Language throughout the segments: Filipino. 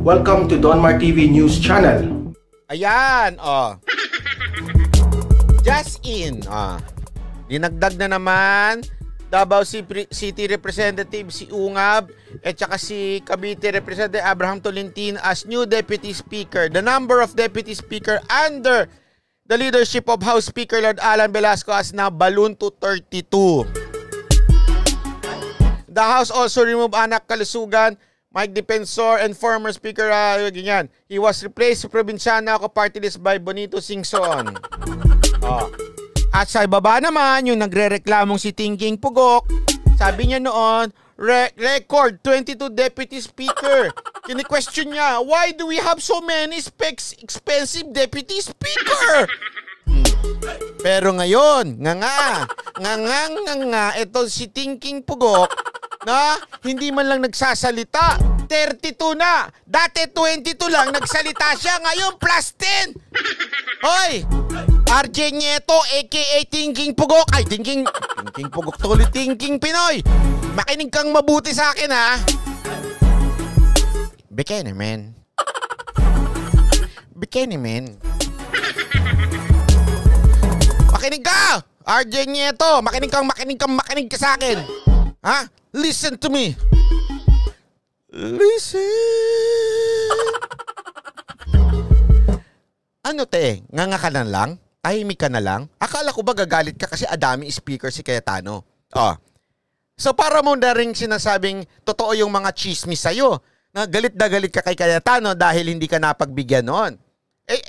Welcome to Donmar TV News Channel. Ayan, Just in, dinagdag na naman Davao City Representative si Ungab at saka si Cavite Representative Abraham Tolentino as new Deputy Speaker. The number of Deputy Speaker under the leadership of House Speaker Lord Alan Velasco has now ballooned to 32. The House also removed Anak Kalusugan, Mike Defensor, and former Speaker, ganyan. He was replaced sa Provinciana ako party list by Bonito Singson. At sa ibaba naman, yung nagre-reklamong si Tingking Pugok, sabi niya noon, record 22 Deputy Speaker. Kini-question niya, why do we have so many expensive Deputy Speaker? Pero ngayon, ito si Tingking Pugok, na hindi man lang nagsasalita, 32 na. Dati 22 lang nagsalita siya, ngayon plus 10. Hoy, RJ Nieto aka Tingking Pugok. Ay, Tingking Pugok tuloy, Tingking Pinoy. Makinig kang mabuti sa akin, ha. Bikini man. Makinig ka, RJ Nieto. Makinig ka sa akin. Ha? Listen to me. Listen. Ano te? Nganga ka na lang? Tahimik ka na lang? Akala ko ba gagalit ka kasi adami speaker si Cayetano? So para mo na rin sinasabing totoo yung mga chismis sa'yo na galit ka kay Cayetano dahil hindi ka napagbigyan noon.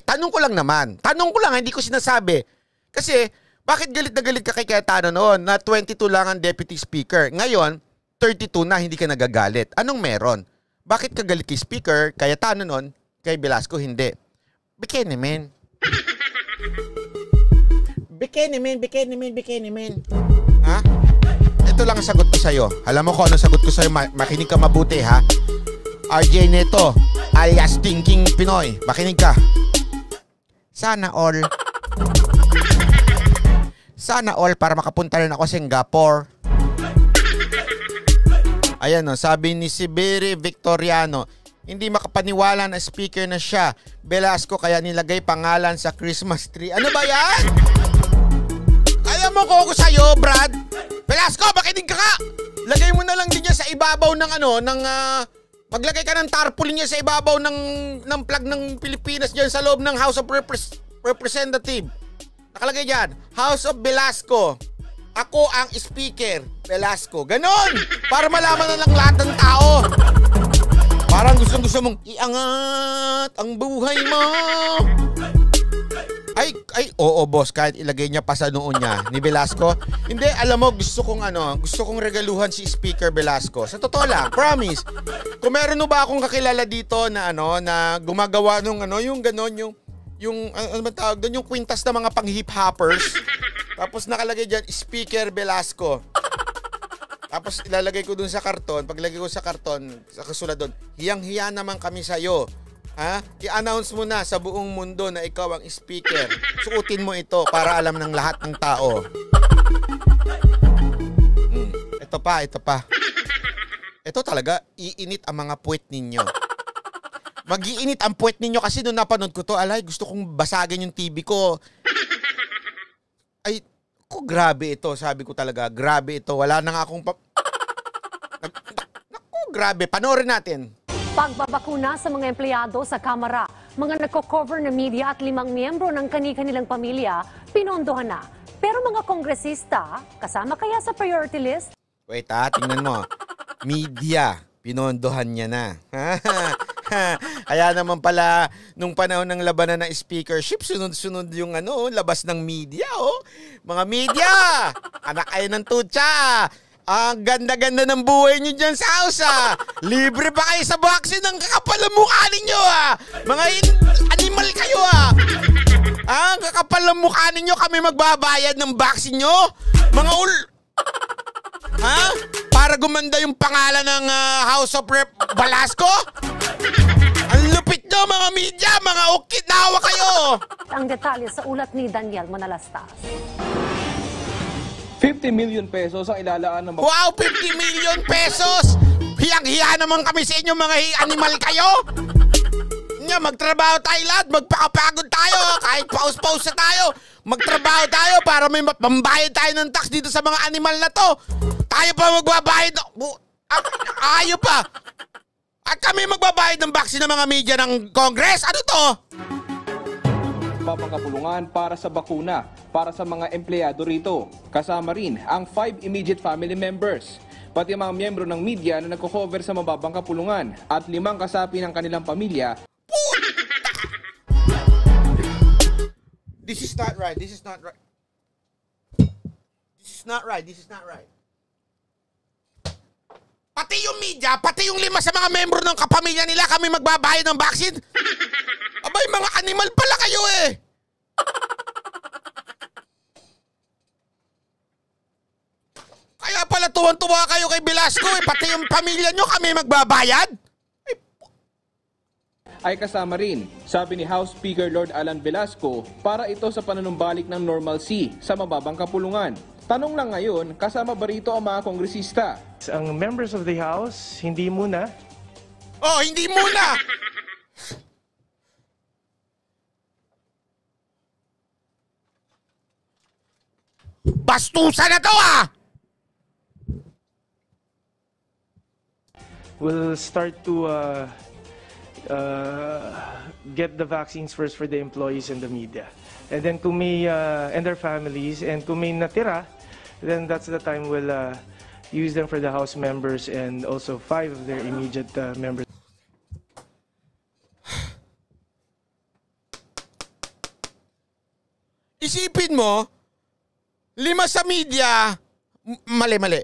Tanong ko lang naman. Hindi ko sinasabi. Kasi bakit galit ka kay Cayetano noon na 22 lang ang Deputy Speaker? Ngayon, 32 na, hindi ka nagagalit. Anong meron? Bakit ka galit kay Speaker, Cayetano noon, kay Velasco hindi? Bikini man. Ha? Ito lang ang sagot ko sa'yo. Alam mo kung ano sagot ko sa'yo, makinig ka mabuti, ha? RJ Nieto, alias Tingking Pinoy, makinig ka. Sana all para makapunta rin ako sa Singapore. Ayan sabi ni Siberi Victoriano, hindi makapaniwala na speaker na siya, Velasco, kaya nilagay pangalan sa Christmas tree. Ano ba yan? Alam mo ko sa'yo, Brad. Velasco, makinig ka! Lagay mo na lang din niya sa ibabaw ng maglagay ka ng tarpaulin niya sa ibabaw ng flag ng Pilipinas diyan sa loob ng House of Representative. Nakalagay dyan, House of Velasco. Ako ang speaker, Velasco. Ganon! Para malaman na lang lahat ng tao. Parang gusto mong iangat ang buhay mo. Oo boss, kahit ilagay niya pa sa noon niya ni Velasco. Hindi, alam mo, gusto kong regaluhan si Speaker Velasco. Sa totoo lang, promise. Kung meron mo ba akong kakilala dito na na gumagawa nung yung ganon, yung ano ba tawag doon, yung kwintas na mga pang-hip-hoppers. Tapos nakalagay dyan, Speaker Velasco. Tapos ilalagay ko dun sa karton. Paglagay ko sa karton, sa kasulat doon, hiyang-hiya naman kami sa'yo. Ha? I-announce mo na sa buong mundo na ikaw ang speaker. Suotin mo ito para alam ng lahat ng tao. Ito pa. Ito talaga, iinit ang mga puwet ninyo. Mag-iinit ang puwet ninyo kasi nung napanood ko to, gusto kong basagin yung TV ko. Grabe ito. Sabi ko talaga, grabe ito. Wala na nga akong grabe. Panoorin natin. Pagbabakuna sa mga empleyado sa Kamara, mga nagko-cover na media at 5 miyembro ng kani-kanilang pamilya, pinondohan na. Pero mga kongresista, kasama kaya sa priority list? Wait tingnan mo. Media, pinondohan niya na. Kaya naman pala, nung panahon ng labanan ng speakership, sunod-sunod yung labas ng media, Mga media! Anak kayo ng tutsa! Ang ganda-ganda ng buhay nyo dyan sa house, Libre pa kayo sa vaccine ng kakapal ang mukha ninyo, Mga animal kayo, Ang kakapal ang mukha ninyo, kami magbabayad ng vaccine nyo? Mga Para gumanda yung pangalan ng House of Rep Velasco? Ang lupit nyo, mga media, mga ukit, nawa kayo! Ang detalye sa ulat ni Daniel Manalastas. 50 million pesos ang ilalaan ng... Wow, 50 million pesos! Hiyang-hiya naman kami sa inyo, mga animal kayo. Nga, magtrabaho tayo lahat, magpakapagod tayo, kahit paus-paus na tayo. Magtrabaho tayo para may pambayad tayo ng tax dito sa mga animal na to. Tayo pa magbabayad. Ayaw pa. At kami magbabayad ng vaccine ng mga media ng Congress. Ano to? Papangkapulungan para sa bakuna para sa mga empleyado rito. Kasama rin ang 5 immediate family members, pati mga miyembro ng media na nagko-cover sa mababang kapulungan at 5 kasapi ng kanilang pamilya. This is not right. This is not right. This is not right. This is not right. Pati yung media, pati yung 5 sa mga membro ng kapamilya nila kami magbabayad ng vaccine. Abay, mga animal pala kayo eh. Kaya pala tuwan-tuwa kayo kay Velasco eh. Pati yung pamilya nyo kami magbabayad. Ay kasama rin, sabi ni House Speaker Lord Alan Velasco, para ito sa panunumbalik ng normalcy sa mababang kapulungan. Tanong lang ngayon, kasama ba rito ang mga kongresista? Ang members of the House, hindi muna. Oh, hindi muna! Bastusan na to ah! We'll start to get the vaccines first for the employees and the media. And then kung may, and their families, and kung may natira, then that's the time we'll use them for the House members and also 5 of their immediate members. Isipin mo, 5 sa media, mali.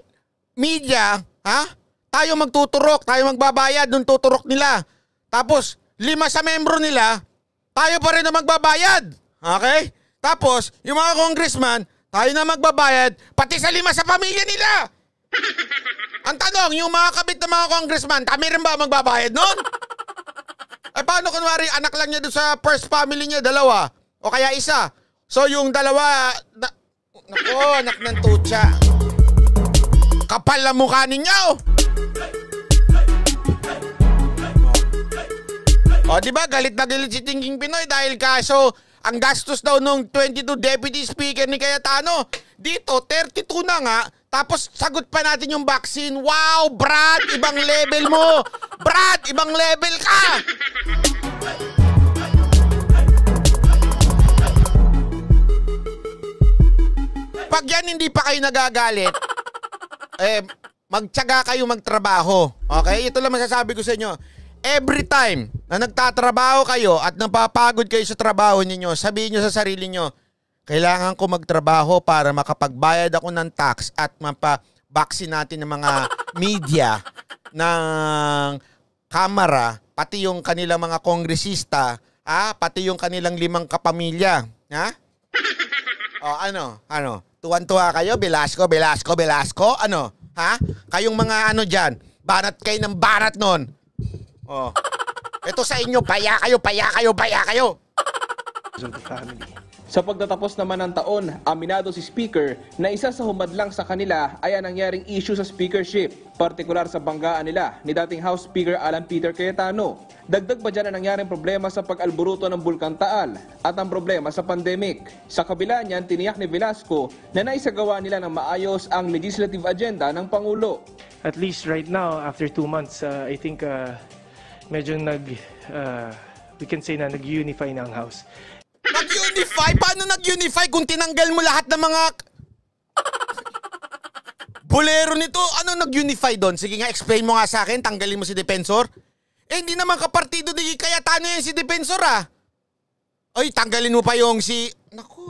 Media, ha? Tayo magtuturok, tayo magbabayad ng tuturok nila. Tapos, 5 sa membro nila, tayo pa rin na magbabayad. Okay? Tapos, yung mga congressman, tayo na magbabayad, pati sa 5 sa pamilya nila. Ang tanong, yung mga kabit ng mga congressman, kami rin ba magbabayad nun? Eh, paano kunwari, anak lang niya doon sa first family niya, 2, o kaya 1. So, yung 2, naku, anak ng tutsa. Kapal na mukha ninyo. O, diba, galit na galit si Tingking Pinoy dahil kaso ang gastos daw nung 22 deputy speaker ni Cayetano. Dito, 32 na nga, tapos sagot pa natin yung vaccine. Wow, Brad, ibang level mo. Brad, ibang level ka. Pag yan hindi pa kayo nagagalit, magtiyaga kayo magtrabaho. Okay? Ito lang masasabi ko sa inyo. Every time na nagtatrabaho kayo at napapagod kayo sa trabaho ninyo, sabihin nyo sa sarili nyo, kailangan ko magtrabaho para makapagbayad ako ng tax at mapabaksin natin ng mga media ng kamara, pati yung kanilang mga kongresista, pati yung kanilang 5 kapamilya. Ha? O, ano? Tuwan-tuwa kayo, Velasco? Ano? Ha? Kayong mga ano dyan, banat kayo ng banat nun. Oh. Ito sa inyo, paya kayo. Of the family. Sa pagtatapos naman ng taon, aminado si Speaker na isa sa humadlang sa kanila ay ang nangyaring issue sa speakership, partikular sa banggaan nila ni dating House Speaker Alan Peter Cayetano. Dagdag pa dyan ang nangyaring problema sa pag-alburuto ng Bulkan Taal at ang problema sa pandemic. Sa kabila niyan, tiniyak ni Velasco na naisagawa nila ng maayos ang legislative agenda ng Pangulo. At least right now, after 2 months, I think medyo we can say na nag-unify na ang House. Nag-unify? Paano nag-unify kung tinanggal mo lahat ng mga bolero nito? Ano nag-unify doon? Sige nga, explain mo nga sa akin. Tanggalin mo si Defensor. Hindi naman kapartido ni Cayetano yan si Defensor Ay, tanggalin mo pa yung si... Naku.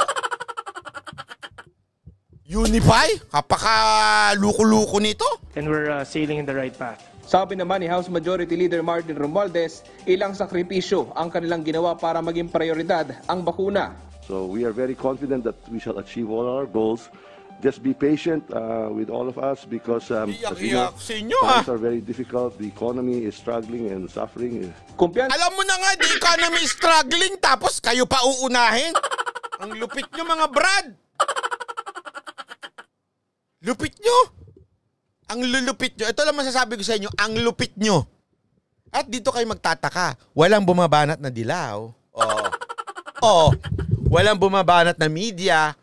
Unify? Kapaka-luko-luko nito? And we're sailing in the right path. Sabi naman ni House Majority Leader Martin Romualdez, ilang sakripisyo ang kanilang ginawa para maging prioridad ang bakuna. So we are very confident that we shall achieve all our goals. Just be patient with all of us because as you know, times are very difficult. The economy is struggling and suffering. Alam mo na nga, the economy is struggling tapos kayo pa uunahin. Ang lupit nyo mga Brad. Lupit nyo. Ang lulupit nyo. Ito lang masasabi ko sa inyo, ang lupit nyo. At dito kayo magtataka, walang bumabanat na dilaw. Walang bumabanat na media.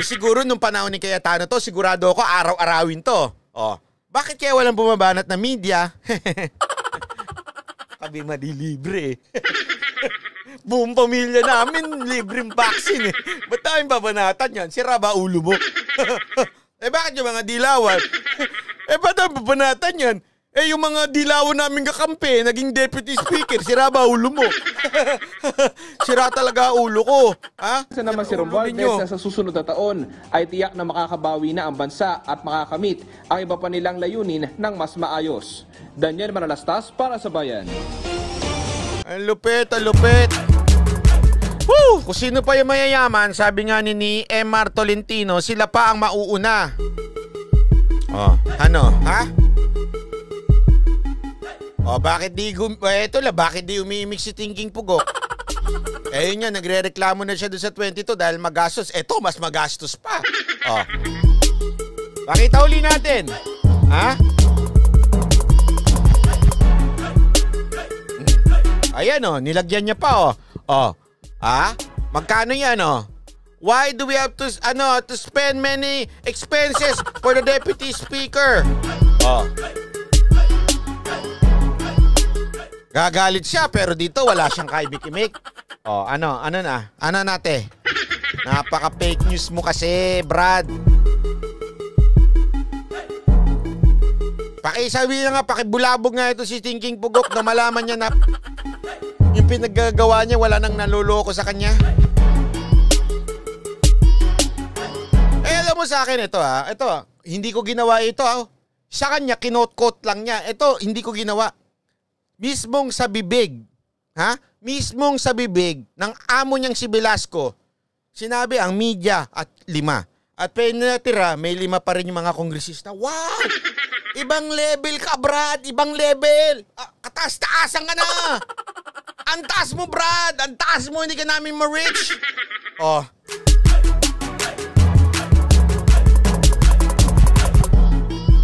Siguro nung panahon ni Cayetano to, sigurado ako araw-arawin to. Bakit kaya walang bumabanat na media? Kami madilibre. Buong pamilya namin libreng vaccine eh. Ba't tayong babanatan yan? Sira ba ulo mo? Bakit yung mga dilawan? Ba't tayong babanatan yan? Yung mga dilawan namin kakampi, naging deputy speaker, sira ba ulo mo? Sira talaga ulo ko. Sa naman si Romualdez na sa susunod na taon ay tiyak na makakabawi na ang bansa at makakamit ang iba pa nilang layunin ng mas maayos. Daniel Manalastas para sa Bayan. Ang lupit, ang lupit. Woo! Kung sino pa yung mayayaman, sabi nga ni Emar Tolentino, sila pa ang mauuna. Bakit di umiimik si Tingking Pugok? Yun nga, nagre-reklamo na siya doon sa 22 dahil magastos. Eto, mas magastos pa. Pakita uli natin. Ayan nilagyan niya pa Magkano yan Why do we have to spend many expenses for the deputy speaker? Gagalit siya pero dito wala siyang kaibik-imik. Ano natin? Napaka-fake news mo kasi, Brad. Pakisabi na nga, pakibulabog nga ito si Tingking Pugok na malaman niya na yung pinaggagawa niya wala nang naluloko sa kanya. Alam mo sa akin ito ito, hindi ko ginawa ito Sa kanya, kinot-quote lang niya. Ito, hindi ko ginawa. Mismong sa bibig, mismong sa bibig ng amo niyang si Velasco, sinabi ang media at 5. At pinatira, may 5 pa rin yung mga kongresista. Wow! Ibang level ka, Brad! Ibang level! Kataas-taasan ka na! Ang taas mo, Brad! Ang taas mo, hindi ka namin ma-reach!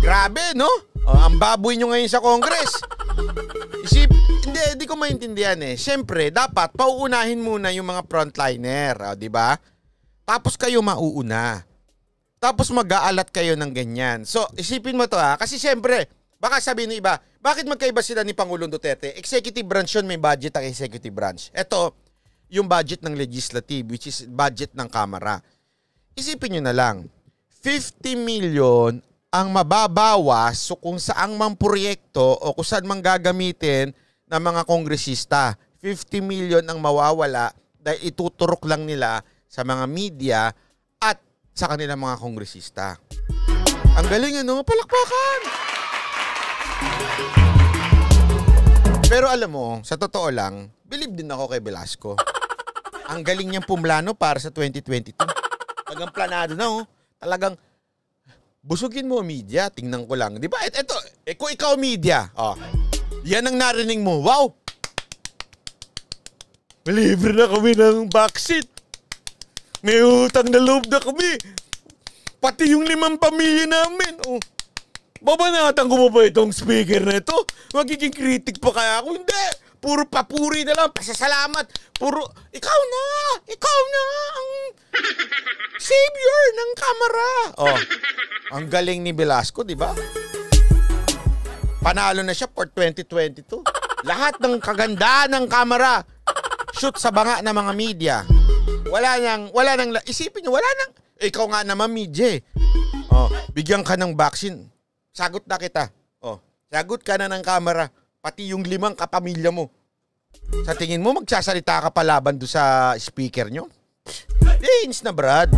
Grabe, no? Ang baboy nyo ngayon sa Congress. Hindi ko maintindihan Siyempre, dapat pauunahin muna yung mga frontliner, di ba? Tapos kayo mauuna. Tapos mag-aalat kayo ng ganyan. So, isipin mo to kasi siyempre, baka sabihin ng iba, bakit magkaiba sila ni Pangulong Duterte? Executive branch yun, may budget ang executive branch. Ito, yung budget ng legislative, which is budget ng Kamara. Isipin nyo na lang, 50 million ang mababawas so kung saang mang proyekto o kung saan mang gagamitin ng mga kongresista. 50 million ang mawawala dahil ituturok lang nila sa mga media at sa kanilang mga kongresista. Ang galing palakpakan! Pero alam mo, sa totoo lang, believe din ako kay Velasco. Ang galing niyang pumlano para sa 2022. Talagang planado na Talagang busugin mo media, tingnan ko lang. Di ba? Ito, kung ikaw media, yan ang narinig mo. Wow! Libre na kami ng vaccine. May utang na loob na kami. Pati yung 5 pamilya namin. Babanatan ko ba itong speaker na ito? Magiging critic pa kaya ako? Hindi. Puro papuri na lang, pasasalamat. Puro, ikaw na ang savior ng Kamara. Ang galing ni Velasco, di ba? Panalo na siya for 2022. Lahat ng kagandaan ng Kamara, shoot sa banga ng mga media. Wala nang, isipin nyo, wala nang, ikaw nga naman media bigyan ka ng vaccine. Sagot na kita. Sagot ka na ng Kamara. Pati yung 5 kapamilya mo. Sa tingin mo, magsasalita ka pa laban doon sa speaker nyo? Dins na, Brad.